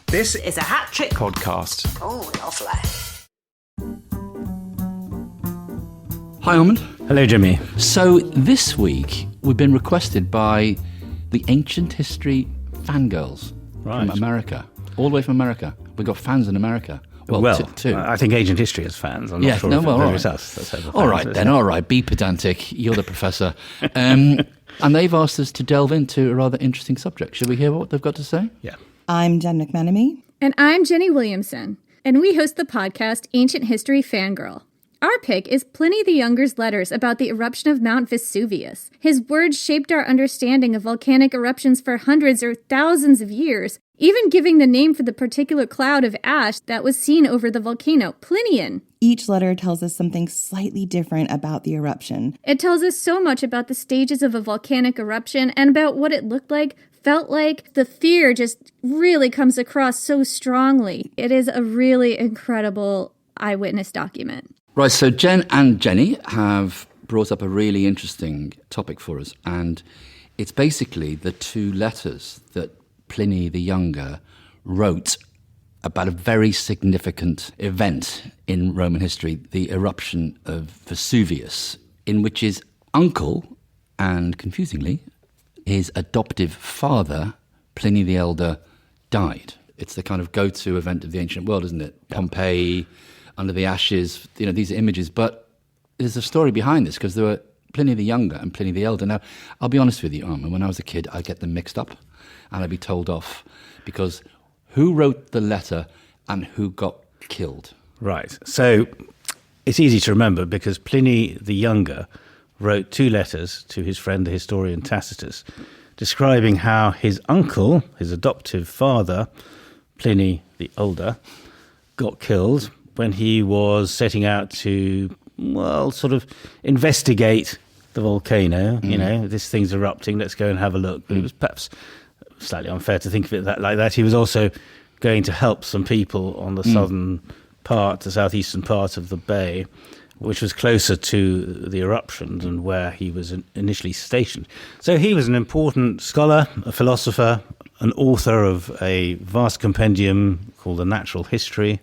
This is a Hat Trick podcast. Oh, lovely. Hi, Armand. Hello, Jimmy. So this week we've been requested by the Ancient History Fangirls from America, all the way from America. We've got fans in America. Well, two. I think Ancient History has fans. I'm not sure if it's us. All right. Be pedantic. You're the professor. And they've asked us to delve into a rather interesting subject. Should we hear what they've got to say? Yeah. I'm Jen McMenemy. And I'm Jenny Williamson. And we host the podcast Ancient History Fangirl. Our pick is Pliny the Younger's letters about the eruption of Mount Vesuvius. His words shaped our understanding of volcanic eruptions for hundreds or thousands of years, even giving the name for the particular cloud of ash that was seen over the volcano, Plinian. Each letter tells us something slightly different about the eruption. It tells us so much about the stages of a volcanic eruption and about what it looked like, felt like. The fear just really comes across so strongly. It is a really incredible eyewitness document. Right, so Genn and Jenny have brought up a really interesting topic for us, and it's basically the two letters that Pliny the Younger wrote about a very significant event in Roman history, the eruption of Vesuvius, in which his uncle, and confusingly, his adoptive father, Pliny the Elder, died. It's the kind of go-to event of the ancient world, isn't it? Pompeii, under the ashes, these are images. But there's a story behind this, because there were Pliny the Younger and Pliny the Elder. Now, I'll be honest with you, Armand, when I was a kid, I'd get them mixed up and I'd be told off, because who wrote the letter and who got killed? Right. So it's easy to remember, because Pliny the Younger wrote two letters to his friend, the historian Tacitus, describing how his uncle, his adoptive father, Pliny the Elder, got killed when he was setting out to, sort of investigate the volcano. This thing's erupting, let's go and have a look. But it was perhaps slightly unfair to think of it like that. He was also going to help some people on the the southeastern part of the bay, which was closer to the eruption than where he was initially stationed. So he was an important scholar, a philosopher, an author of a vast compendium called The Natural History.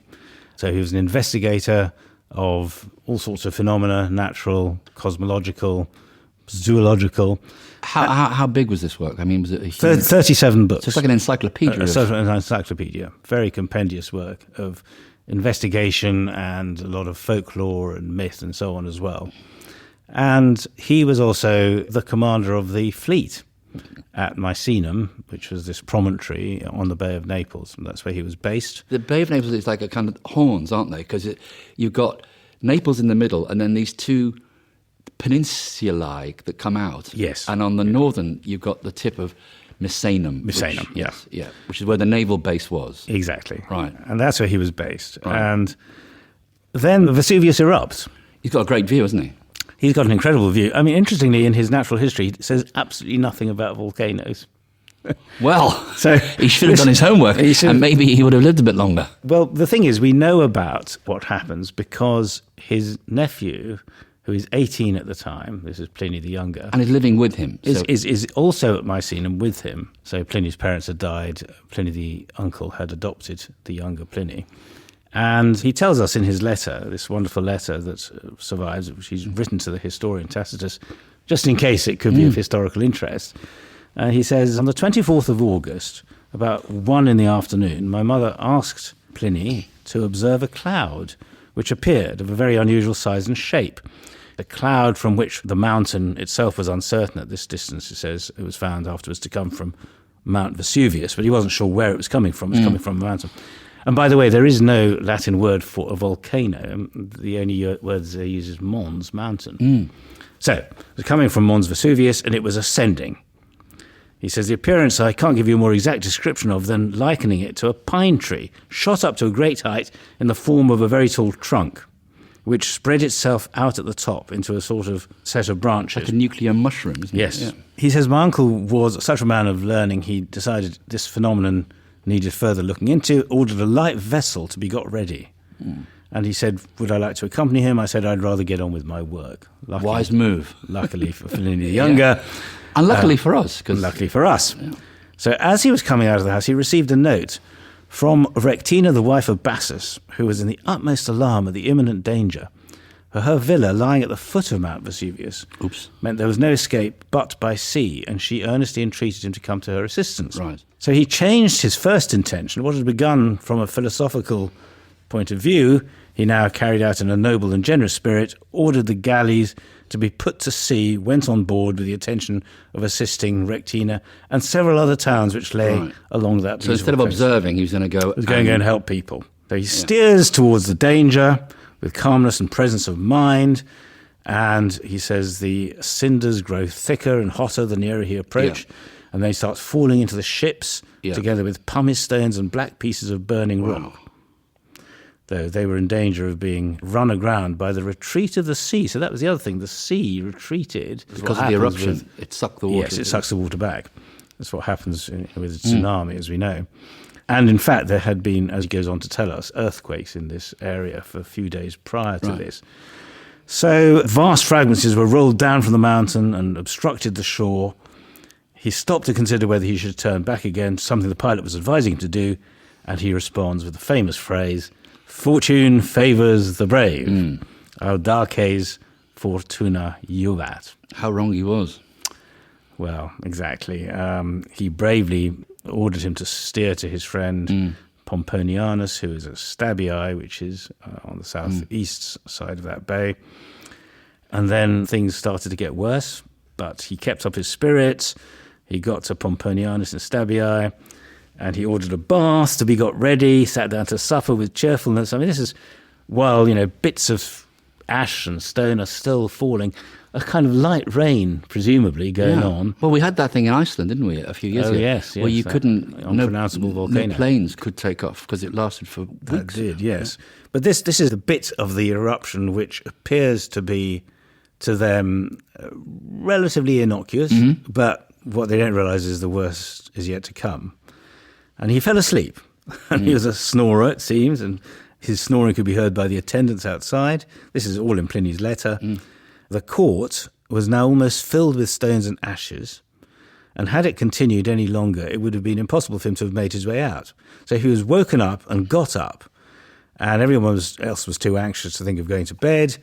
So he was an investigator of all sorts of phenomena, natural, cosmological, zoological. How big was this work? I mean, was it a huge... 37 books. So it's like an encyclopedia. An encyclopedia. Very compendious work of investigation and a lot of folklore and myth and so on as well. And he was also the commander of the fleet at Misenum, which was this promontory on the Bay of Naples, and that's where he was based. The Bay of Naples is like a kind of horns, aren't they? Because you've got Naples in the middle, and then these two peninsulae that come out. Yes. And on the northern, you've got the tip of Misenum. Which is where the naval base was. Exactly. Right. And that's where he was based. Right. And then Vesuvius erupts. He's got a great view, hasn't he? He's got an incredible view. I mean, interestingly, in his natural history, he says absolutely nothing about volcanoes. Well, so he should have done his homework, and maybe he would have lived a bit longer. Well, the thing is, we know about what happens because his nephew, who is 18 at the time, this is Pliny the Younger, and is living with him, is also at Misenum with him. So Pliny's parents had died. Pliny the uncle had adopted the younger Pliny. And he tells us in his letter, this wonderful letter that survives, which he's written to the historian Tacitus, just in case it could be of historical interest. He says, on the 24th of August, about 1 in the afternoon, my mother asked Pliny to observe a cloud, which appeared of a very unusual size and shape. A cloud from which the mountain itself was uncertain at this distance. He says it was found afterwards to come from Mount Vesuvius, but he wasn't sure where it was coming from. It was coming from a mountain. And by the way, there is no Latin word for a volcano. The only word they use is mons, mountain. So it was coming from Mons Vesuvius, and it was ascending. He says, the appearance I can't give you a more exact description of than likening it to a pine tree, shot up to a great height in the form of a very tall trunk, which spread itself out at the top into a sort of set of branches. Like a nuclear mushroom, isn't it? Yes. Yeah. He says, my uncle was such a man of learning, he decided this phenomenon needed further looking into, ordered a light vessel to be got ready. And he said, would I like to accompany him? I said, I'd rather get on with my work. Wise move. Luckily for Pliny the Younger. And luckily for us. Luckily for us. Yeah. So as he was coming out of the house, he received a note From Rectina, the wife of Bassus, who was in the utmost alarm at the imminent danger, for her villa lying at the foot of Mount Vesuvius meant there was no escape but by sea, and she earnestly entreated him to come to her assistance. Right. So he changed his first intention. What had begun from a philosophical point of view, he now carried out in a noble and generous spirit, ordered the galleys to be put to sea, went on board with the intention of assisting Rectina and several other towns which lay along that. So instead of observing, he was going to go... He was going to go and help people. So he steers towards the danger with calmness and presence of mind, and he says the cinders grow thicker and hotter the nearer he approached, and they start falling into the ships together with pumice stones and black pieces of burning rock. Though they were in danger of being run aground by the retreat of the sea. So that was the other thing. The sea retreated. Because of the eruption. It sucked the water. Yes, it sucks the water back. That's what happens with a tsunami, as we know. And in fact, there had been, as he goes on to tell us, earthquakes in this area for a few days prior to this. So vast fragments were rolled down from the mountain and obstructed the shore. He stopped to consider whether he should turn back again, something the pilot was advising him to do, and he responds with the famous phrase, "Fortune favours the brave. Audaces fortuna juvat." How wrong he was. Well, exactly. He bravely ordered him to steer to his friend Pomponianus, who is at Stabii, which is on the southeast side of that bay. And then things started to get worse, but he kept up his spirits. He got to Pomponianus in Stabii, and he ordered a bath to be got ready, sat down to supper with cheerfulness. I mean, this is while, bits of ash and stone are still falling, a kind of light rain, presumably, going on. Well, we had that thing in Iceland, didn't we, a few years ago? Yes. Where you couldn't... Unpronounceable volcano. No planes could take off because it lasted for weeks. That did, yes. But this is the bit of the eruption which appears to be, to them, relatively innocuous, but what they don't realise is the worst is yet to come. And he fell asleep. And he was a snorer, it seems, and his snoring could be heard by the attendants outside. This is all in Pliny's letter. The court was now almost filled with stones and ashes, and had it continued any longer, it would have been impossible for him to have made his way out. So he was woken up and got up, and everyone else was too anxious to think of going to bed.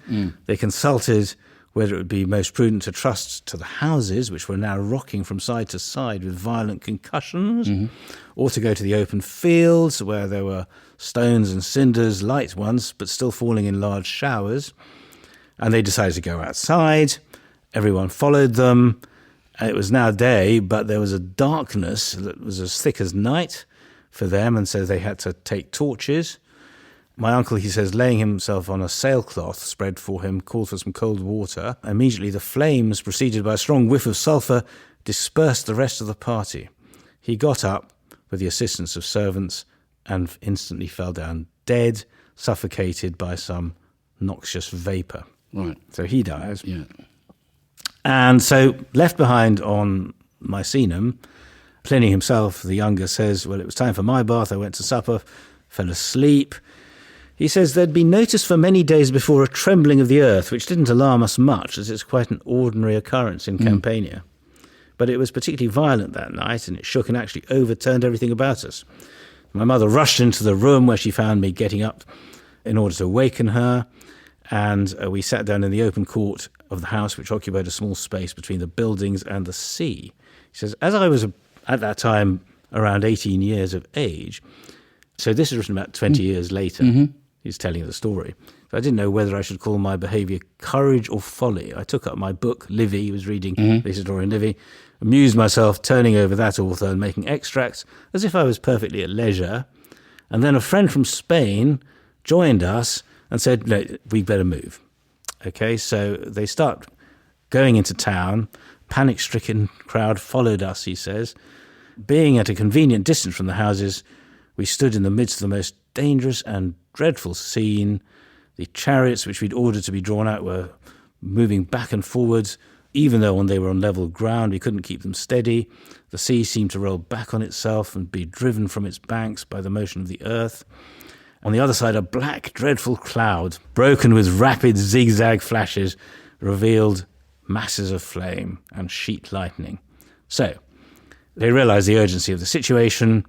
They consulted whether it would be most prudent to trust to the houses, which were now rocking from side to side with violent concussions, or to go to the open fields where there were stones and cinders, light ones, but still falling in large showers. And they decided to go outside. Everyone followed them. It was now day, but there was a darkness that was as thick as night for them, and so they had to take torches. My uncle, he says, laying himself on a sailcloth spread for him, called for some cold water. Immediately the flames, preceded by a strong whiff of sulphur, dispersed the rest of the party. He got up with the assistance of servants and instantly fell down dead, suffocated by some noxious vapour. Right. So he dies. Yeah. And so left behind on Misenum, Pliny himself, the younger, says, well, it was time for my bath. I went to supper, fell asleep. He says there'd been noticed for many days before a trembling of the earth, which didn't alarm us much, as it's quite an ordinary occurrence in Campania. But it was particularly violent that night, and it shook and actually overturned everything about us. My mother rushed into the room where she found me getting up in order to awaken her, and we sat down in the open court of the house, which occupied a small space between the buildings and the sea. He says, as I was at that time around 18 years of age, so this is written about 20 years later, he's telling the story. So I didn't know whether I should call my behaviour courage or folly. I took up my book, Livy, he was reading the historian Livy, amused myself turning over that author and making extracts as if I was perfectly at leisure. And then a friend from Spain joined us and said, no, we better move. Okay, so they start going into town. Panic-stricken crowd followed us, he says. Being at a convenient distance from the houses, we stood in the midst of the most dangerous and dreadful scene. The chariots which we'd ordered to be drawn out were moving back and forwards. Even though when they were on level ground, we couldn't keep them steady. The sea seemed to roll back on itself and be driven from its banks by the motion of the earth. On the other side, a black, dreadful cloud, broken with rapid zigzag flashes, revealed masses of flame and sheet lightning. So, they realized the urgency of the situation,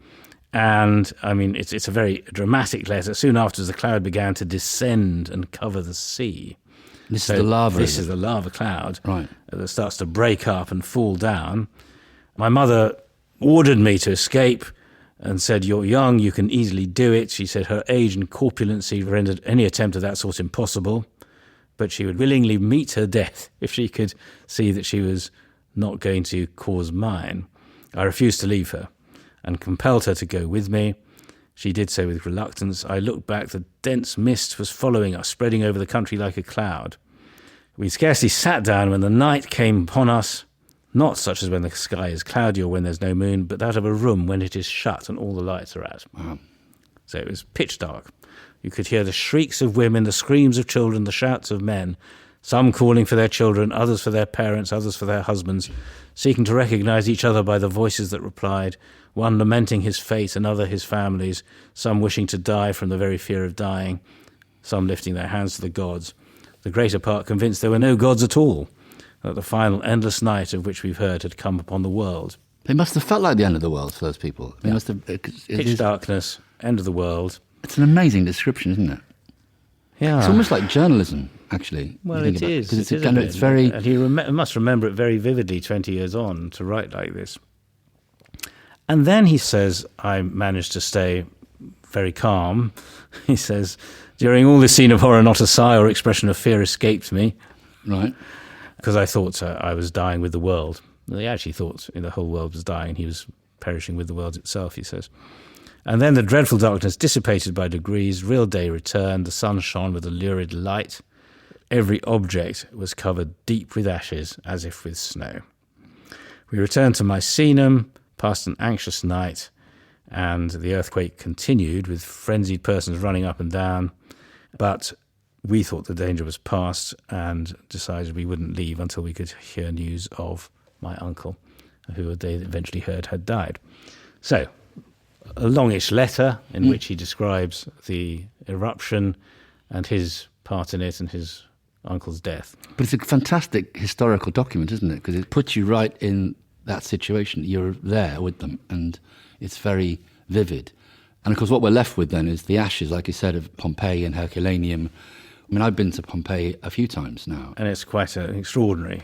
And, I mean, it's a very dramatic letter. Soon after, the cloud began to descend and cover the sea. This is the lava. This is the lava cloud Right. that starts to break up and fall down. My mother ordered me to escape and said, "You're young, you can easily do it." She said her age and corpulency rendered any attempt of that sort impossible, but she would willingly meet her death if she could see that she was not going to cause mine. I refused to leave her and compelled her to go with me. She did so with reluctance. I looked back. The dense mist was following us, spreading over the country like a cloud. We scarcely sat down when the night came upon us, not such as when the sky is cloudy or when there's no moon, but that of a room when it is shut and all the lights are out. Wow. So it was pitch dark. You could hear the shrieks of women, the screams of children, the shouts of men, some calling for their children, others for their parents, others for their husbands, seeking to recognize each other by the voices that replied, one lamenting his fate, another his family's, some wishing to die from the very fear of dying, some lifting their hands to the gods, the greater part convinced there were no gods at all, that the final endless night of which we've heard had come upon the world. It must have felt like the end of the world for those people. It must have, Pitch darkness, end of the world. It's an amazing description, isn't it? Yeah. It's almost like journalism, actually. Well, you think it about is. Because It is kind a of, bit. it's very... And he must remember it very vividly 20 years on to write like this. And then he says, I managed to stay very calm. He says, during all this scene of horror, not a sigh or expression of fear escaped me. Right. Because I thought I was dying with the world. Well, he actually thought the whole world was dying. He was perishing with the world itself, he says. And then the dreadful darkness dissipated by degrees. Real day returned. The sun shone with a lurid light. Every object was covered deep with ashes, as if with snow. We returned to Misenum, passed an anxious night, and the earthquake continued with frenzied persons running up and down. But we thought the danger was past and decided we wouldn't leave until we could hear news of my uncle, who they eventually heard had died. So, a longish letter in which he describes the eruption and his part in it and his uncle's death. But it's a fantastic historical document, isn't it? Because it puts you right in that situation. You're there with them, and it's very vivid. And of course, what we're left with then is the ashes, like you said, of Pompeii and Herculaneum. I mean, I've been to Pompeii a few times now. And it's quite an extraordinary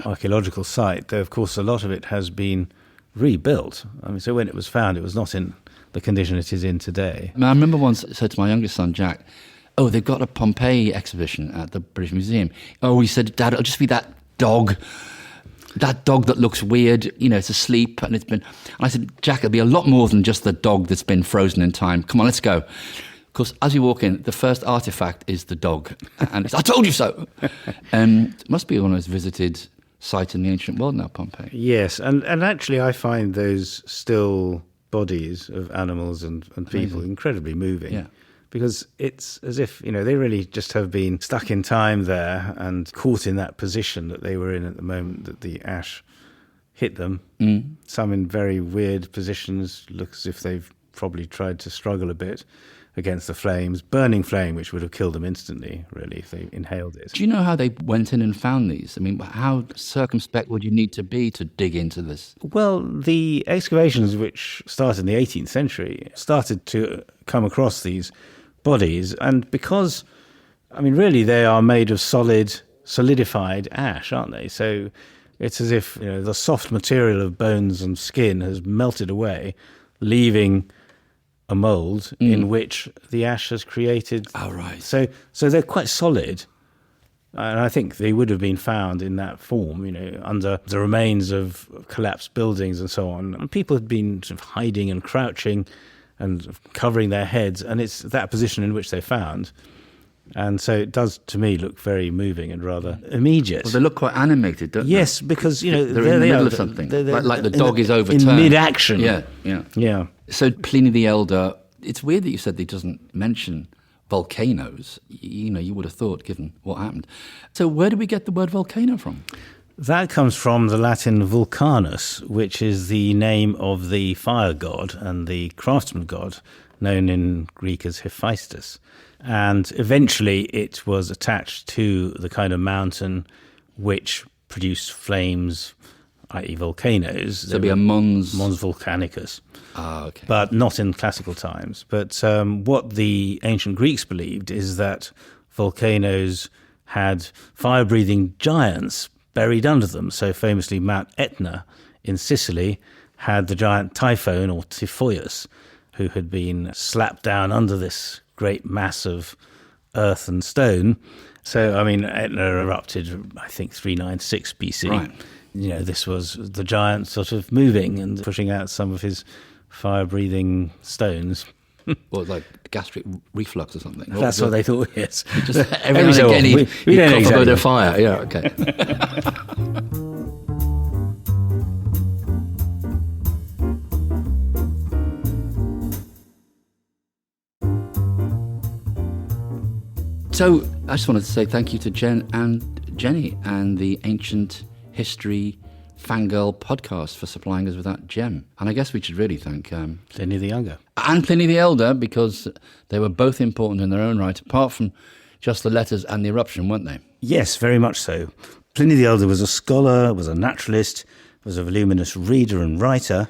archaeological site, though, of course, a lot of it has been rebuilt. I mean, so when it was found, it was not in the condition it is in today. I remember once I said to my youngest son, Jack, "Oh, they've got a Pompeii exhibition at the British Museum." Oh, he said, "Dad, it'll just be that dog that looks weird, it's asleep and it's been..." And I said, "Jack, it'll be a lot more than just the dog that's been frozen in time. Come on, let's go." Of course, as you walk in, the first artifact is the dog. And it's, "I told you so." It must be one of those visited sites in the ancient world now, Pompeii. Yes, and actually I find those still bodies of animals and people incredibly moving. Yeah. Because it's as if, they really just have been stuck in time there and caught in that position that they were in at the moment that the ash hit them. Mm. Some in very weird positions, look as if they've probably tried to struggle a bit against the flames, burning flame, which would have killed them instantly, really, if they inhaled it. Do you know how they went in and found these? I mean, how circumspect would you need to be to dig into this? Well, the excavations, which started in the 18th century, started to come across these bodies, and because, really they are made of solidified ash, aren't they? So it's as if, the soft material of bones and skin has melted away, leaving a mould in which the ash has created. Oh, right. So they're quite solid. And I think they would have been found in that form, under the remains of collapsed buildings and so on. And people had been sort of hiding and crouching and covering their heads, and it's that position in which they're found. And so it does, to me, look very moving and rather immediate. Well, they look quite animated, don't they? Yes, because, they're in the middle of something, like the dog is overturned. In mid-action. Yeah. So Pliny the Elder, it's weird that you said that he doesn't mention volcanoes. You would have thought, given what happened. So where do we get the word volcano from? That comes from the Latin vulcanus, which is the name of the fire god and the craftsman god, known in Greek as Hephaestus. And eventually it was attached to the kind of mountain which produced flames i.e. volcanoes. So it'd be a Mons Volcanicus. Ah, okay. But not in classical times. But what the ancient Greeks believed is that volcanoes had fire-breathing giants buried under them. So famously, Mount Etna in Sicily had the giant Typhon, or Typhoeus, who had been slapped down under this great mass of earth and stone. So, I mean, Etna erupted, I think, 396 BC. Right. You know, this was the giant sort of moving and pushing out some of his fire-breathing stones. Or like gastric reflux or something. That's what they thought, yes. Just every now and again he'd cough up a bit of fire. Yeah, okay. So I just wanted to say thank you to Genn and Jenny and the Ancient History Fangirl podcast for supplying us with that gem. And I guess we should really thank Pliny the Younger. And Pliny the Elder, because they were both important in their own right, apart from just the letters and the eruption, weren't they? Yes, very much so. Pliny the Elder was a scholar, was a naturalist, was a voluminous reader and writer,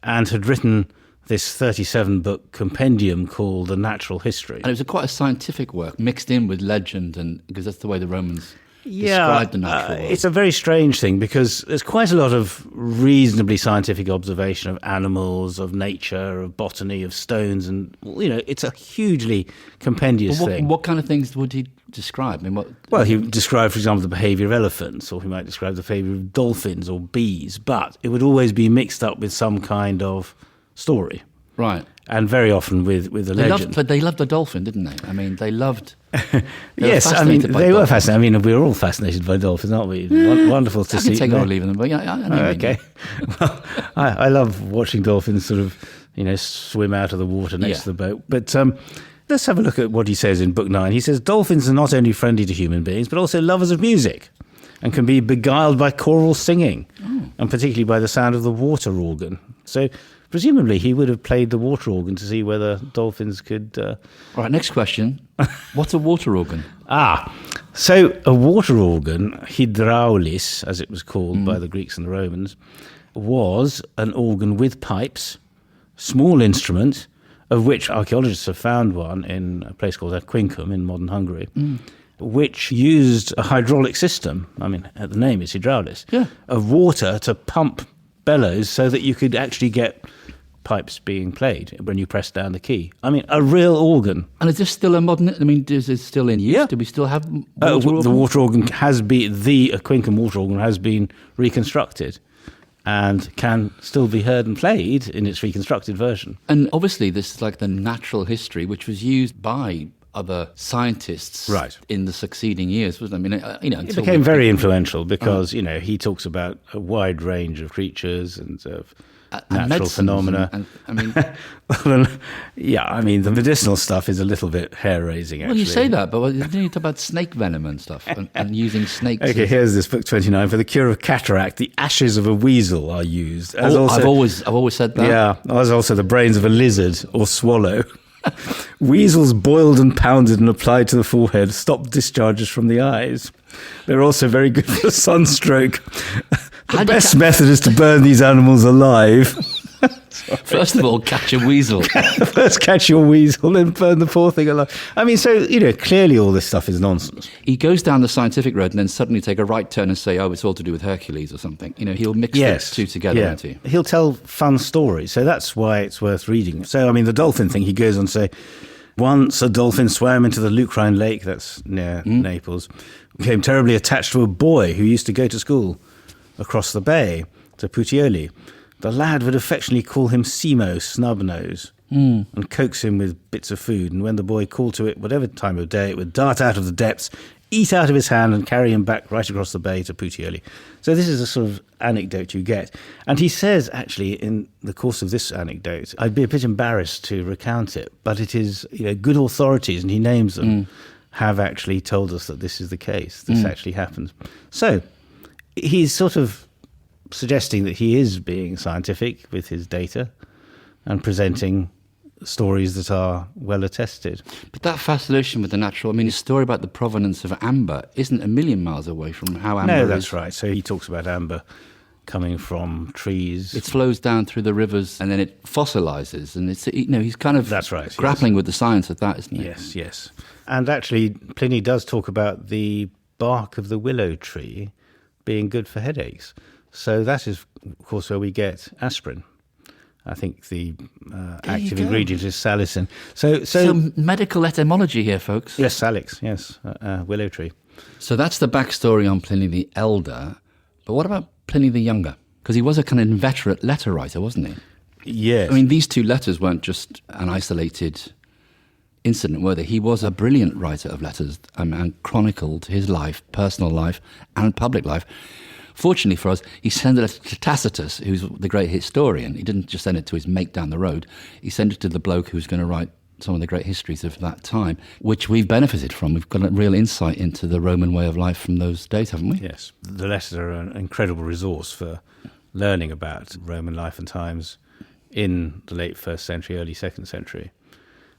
and had written this 37-book compendium called The Natural History. And it was quite a scientific work, mixed in with legend, and because that's the way the Romans described the natural world. It's a very strange thing because there's quite a lot of reasonably scientific observation of animals, of nature, of botany, of stones, and, you know, it's a hugely compendious thing. What kind of things would he describe? I mean, Well, he would describe, for example, the behaviour of elephants, or he might describe the behaviour of dolphins or bees, but it would always be mixed up with some kind of story. Right. And very often with a legend. But they loved the dolphin, didn't they? I mean, they loved... Yes, I mean, they were fascinated. I mean, we're all fascinated by dolphins, aren't we? Wonderful to see. I can take or leave them, but yeah, I know. Okay. Well, I love watching dolphins sort of, you know, swim out of the water next to the boat. But let's have a look at what he says in Book 9. He says, dolphins are not only friendly to human beings, but also lovers of music and can be beguiled by choral singing, and particularly by the sound of the water organ. So presumably he would have played the water organ to see whether dolphins could... All right, next question. What's a water organ? So a water organ, hydraulis, as it was called by the Greeks and the Romans, was an organ with pipes, small instrument, of which archaeologists have found one in a place called Aquincum in modern Hungary, which used a hydraulic system, I mean, the name is hydraulis, of water to pump bellows so that you could actually get pipes being played when you press down the key. I mean, a real organ. And is this still a modern... I mean, is it still in use? Yeah. Do we still have the water organ has been... The Aquincum water organ has been reconstructed and can still be heard and played in its reconstructed version. And obviously this is like the natural history, which was used by other scientists in the succeeding years, wasn't it? I mean, it became very influential because, you know, he talks about a wide range of creatures and of natural phenomena. And I mean, the medicinal stuff is a little bit hair-raising, actually. Well, you say that, but didn't you talk about snake venom and stuff and using snakes? Okay, here's this book 29. For the cure of cataract, the ashes of a weasel are used. I've always said that. Yeah, as also the brains of a lizard or swallow. Weasels boiled and pounded and applied to the forehead stop discharges from the eyes. They're also very good for sunstroke. The best method is to burn these animals alive. First of all, catch a weasel. First catch your weasel, then burn the poor thing alive. I mean, so, you know, clearly all this stuff is nonsense. He goes down the scientific road and then suddenly take a right turn and say, oh, it's all to do with Hercules or something. You know, he'll mix the two together, won't he? He'll tell fun stories, so that's why it's worth reading. So, I mean, the dolphin thing, he goes on to say, once a dolphin swam into the Lucrine Lake, that's near Naples, became terribly attached to a boy who used to go to school across the bay to Puteoli. The lad would affectionately call him Simo, Snubnose, and coax him with bits of food. And when the boy called to it, whatever time of day, it would dart out of the depths, eat out of his hand, and carry him back right across the bay to Puteoli. So this is a sort of anecdote you get. And he says, actually, in the course of this anecdote, I'd be a bit embarrassed to recount it, but it is, you know, good authorities, and he names them, have actually told us that this is the case. This actually happens. So he's sort of suggesting that he is being scientific with his data and presenting stories that are well attested. But that fascination with the natural, I mean, his story about the provenance of amber isn't a million miles away from how amber is. No, that's right. So he talks about amber coming from trees. It flows down through the rivers and then it fossilizes. And it's, he's kind of That's right, grappling with the science of that, isn't he? Yes, yes. And actually, Pliny does talk about the bark of the willow tree being good for headaches. So that is, of course, where we get aspirin. I think the active ingredient is salicin. So medical etymology here, folks. Yes, salix, yes, willow tree. So that's the backstory on Pliny the Elder. But what about Pliny the Younger? Because he was a kind of inveterate letter writer, wasn't he? Yes. I mean, these two letters weren't just an isolated incident, were they? He was a brilliant writer of letters and chronicled his life, personal life and public life. Fortunately for us, he sent a letter to Tacitus, who's the great historian. He didn't just send it to his mate down the road. He sent it to the bloke who was going to write some of the great histories of that time, which we've benefited from. We've got a real insight into the Roman way of life from those days, haven't we? Yes. The letters are an incredible resource for learning about Roman life and times in the late 1st century, early 2nd century.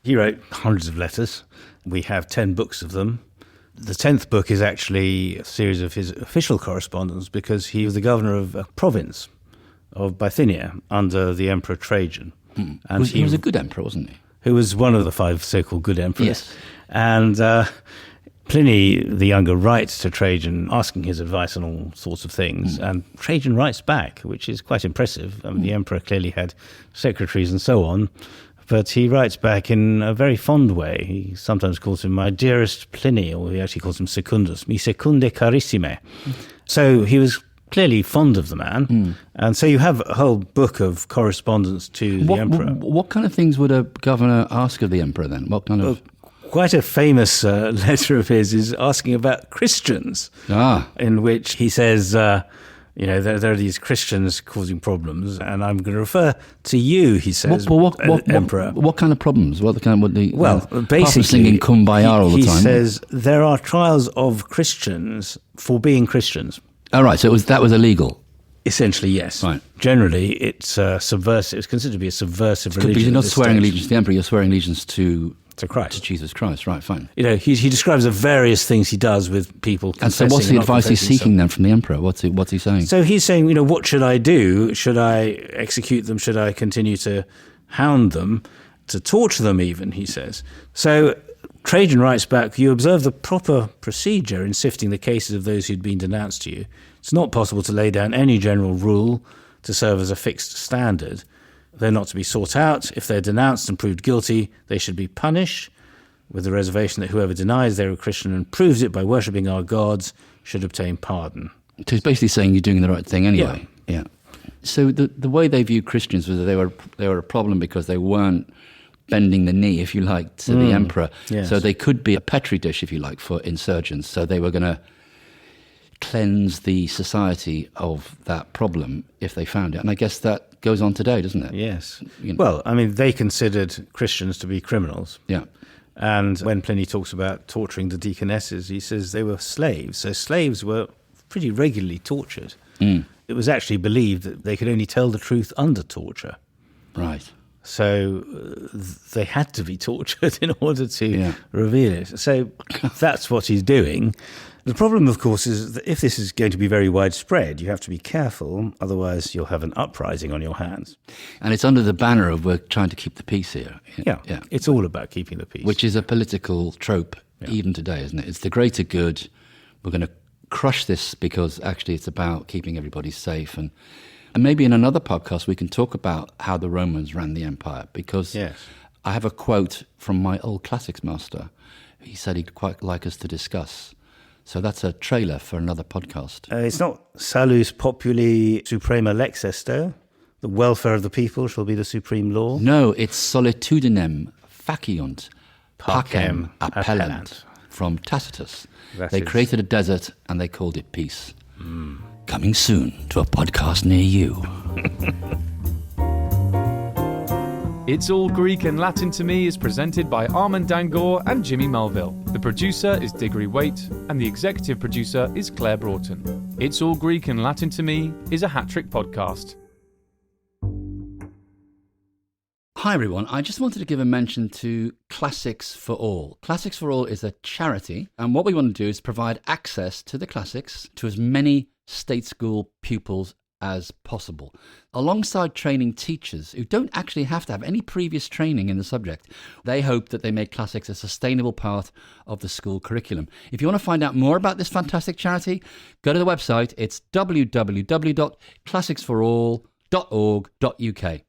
He wrote hundreds of letters. We have 10 books of them. The 10th book is actually a series of his official correspondence because he was the governor of a province of Bithynia under the Emperor Trajan. And he was a good emperor, wasn't he? Who was one of the 5 so-called good emperors. Yes. And Pliny the Younger writes to Trajan asking his advice on all sorts of things. And Trajan writes back, which is quite impressive. I mean, the emperor clearly had secretaries and so on. But he writes back in a very fond way. He sometimes calls him my dearest Pliny, or he actually calls him Secundus, mi secunde carissime. So he was clearly fond of the man. And so you have a whole book of correspondence to the emperor. What kind of things would a governor ask of the emperor then? What kind of... Quite a famous letter of his is asking about Christians, in which he says... there are these Christians causing problems, and I'm going to refer to you, he says, Emperor. What kind of problems? Basically, singing Kumbaya all the time. He says there are trials of Christians for being Christians. All right, so that was illegal? Essentially, yes. Right. Generally, it's subversive. It's considered to be a subversive religion. Because you're not swearing allegiance to the emperor, you're swearing allegiance to Christ. To Jesus Christ, right, fine. He describes the various things he does with people confessing. And so what's the advice he's seeking then from the emperor? What's he saying? So he's saying, what should I do? Should I execute them? Should I continue to hound them, to torture them even, he says. So Trajan writes back, you observe the proper procedure in sifting the cases of those who'd been denounced to you. It's not possible to lay down any general rule to serve as a fixed standard. They're not to be sought out. If they're denounced and proved guilty, they should be punished, with the reservation that whoever denies they're a Christian and proves it by worshipping our gods should obtain pardon. So he's basically saying you're doing the right thing anyway. Yeah. So the way they viewed Christians was that they were a problem because they weren't bending the knee, if you like, to the emperor. Yes. So they could be a petri dish, if you like, for insurgents. So they were going to cleanse the society of that problem if they found it. And I guess that goes on today, doesn't it? Yes. Well, I mean, they considered Christians to be criminals. Yeah. And when Pliny talks about torturing the deaconesses, he says they were slaves. So slaves were pretty regularly tortured. It was actually believed that they could only tell the truth under torture. Right. So they had to be tortured in order to reveal it. So that's what he's doing. The problem, of course, is that if this is going to be very widespread, you have to be careful, otherwise you'll have an uprising on your hands. And it's under the banner of we're trying to keep the peace here. Yeah. It's all about keeping the peace. Which is a political trope even today, isn't it? It's the greater good. We're going to crush this because actually it's about keeping everybody safe. And maybe in another podcast we can talk about how the Romans ran the empire, because I have a quote from my old classics master. He said he'd quite like us to discuss. So that's a trailer for another podcast. It's not salus populi suprema lex esto, the welfare of the people shall be the supreme law. No, it's solitudinem faciunt pacem appellant from Tacitus. They created a desert and they called it peace. Coming soon to a podcast near you. It's All Greek and Latin to Me is presented by Armand and Jimmy Melville. The producer is Diggory Waite and the executive producer is Claire Broughton. It's All Greek and Latin to Me is a hat-trick podcast. Hi everyone, I just wanted to give a mention to Classics for All. Classics for All is a charity, and what we want to do is provide access to the classics to as many state school pupils as possible. Alongside training teachers who don't actually have to have any previous training in the subject, they hope that they make classics a sustainable part of the school curriculum. If you want to find out more about this fantastic charity, go to the website. It's www.classicsforall.org.uk.